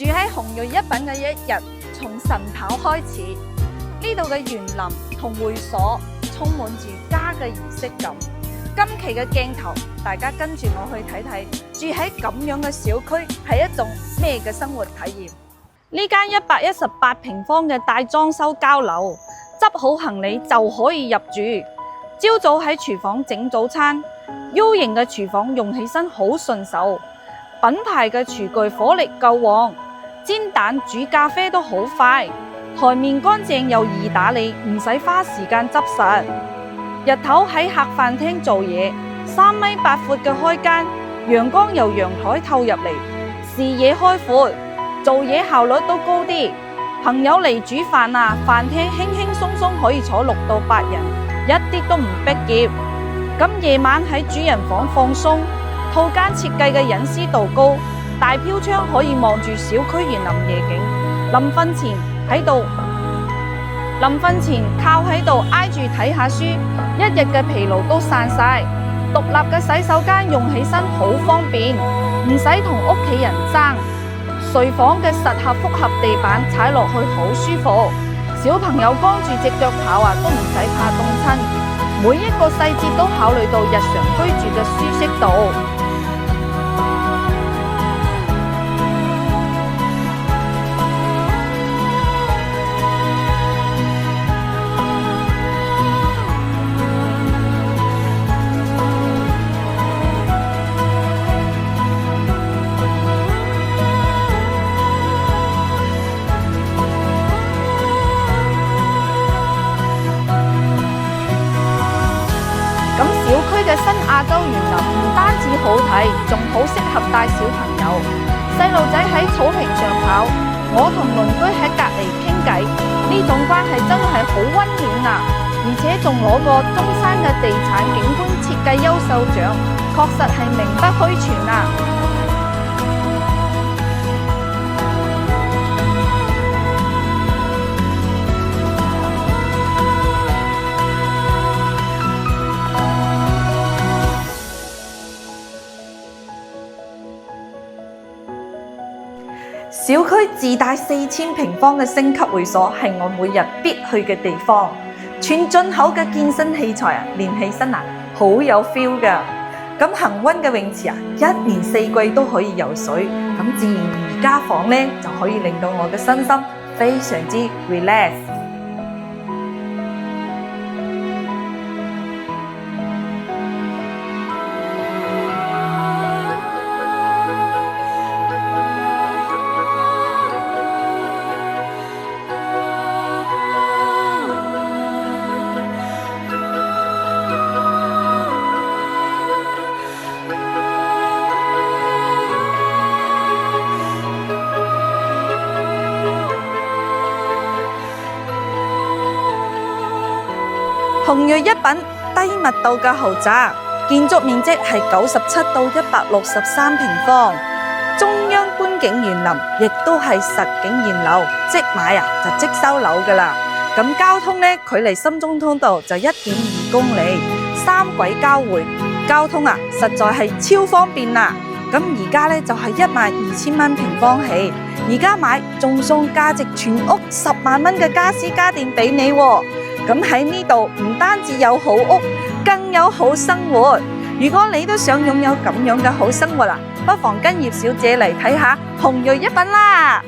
住喺紅銳一品嘅一日，從晨跑開始。呢度嘅園林同會所充滿住家嘅儀式感。今期嘅鏡頭，大家跟住我去睇睇，住喺咁樣嘅小區係一種咩嘅生活體驗？呢間118平方嘅大裝修交樓，執好行李就可以入住。朝早喺廚房整早餐，U 型嘅廚房用起身好順手，品牌嘅廚具火力夠旺，煎蛋煮咖啡都好快，台面乾淨又易打理，唔使花時間執實。日頭喺客飯廳做嘢，3.8米闊嘅開間，陽光由陽台透入嚟，視野開闊，做嘢效率都高啲。朋友嚟煮飯啊，飯廳輕輕鬆鬆可以坐6到8人，一啲都唔逼仄。咁夜晚喺主人房放鬆，套間設計嘅隱私度高，大飄窗可以望住小區園林夜景。臨瞓前靠喺度挨住睇下書，一日嘅疲勞都散晒。獨立嘅洗手間用起身好方便，唔使同屋企人爭。睡房嘅實合複合地板踩落去好舒服，小朋友光住隻腳跑啊都唔使怕凍親。每一個細節都考慮到日常居住嘅舒適度。小區嘅新亞洲園林唔單止好睇，仲好適合帶小朋友。細路仔喺草坪上跑，我同鄰居喺隔離傾偈，呢種關係真係好溫暖啊！而且仲攞過中山嘅地產景觀設計優秀獎，確實係名不虛傳啊！小區自帶4000平方嘅星級會所係我每日必去嘅地方，全進口嘅健身器材啊，練起身啊好有 feel 㗎。咁恆溫嘅泳池啊，1年4季都可以游水，咁自然瑜伽房呢就可以令到我嘅身心非常之 relax。紅銳一品低密度嘅豪宅，建築面積係97到163平方，中央觀景園林亦都係實景現樓，即買啊就即收樓噶啦。咁交通呢，距離深中通道就1.2公里，3軌交匯，交通啊實在係超方便啦。咁而家呢就係12000蚊平方起，而家買仲送價值全屋10萬蚊嘅家私家電俾你喎。咁喺呢度唔單止有好屋，更有好生活。如果你都想擁有咁樣嘅好生活啊，不妨跟葉小姐嚟睇下紅銳一品啦。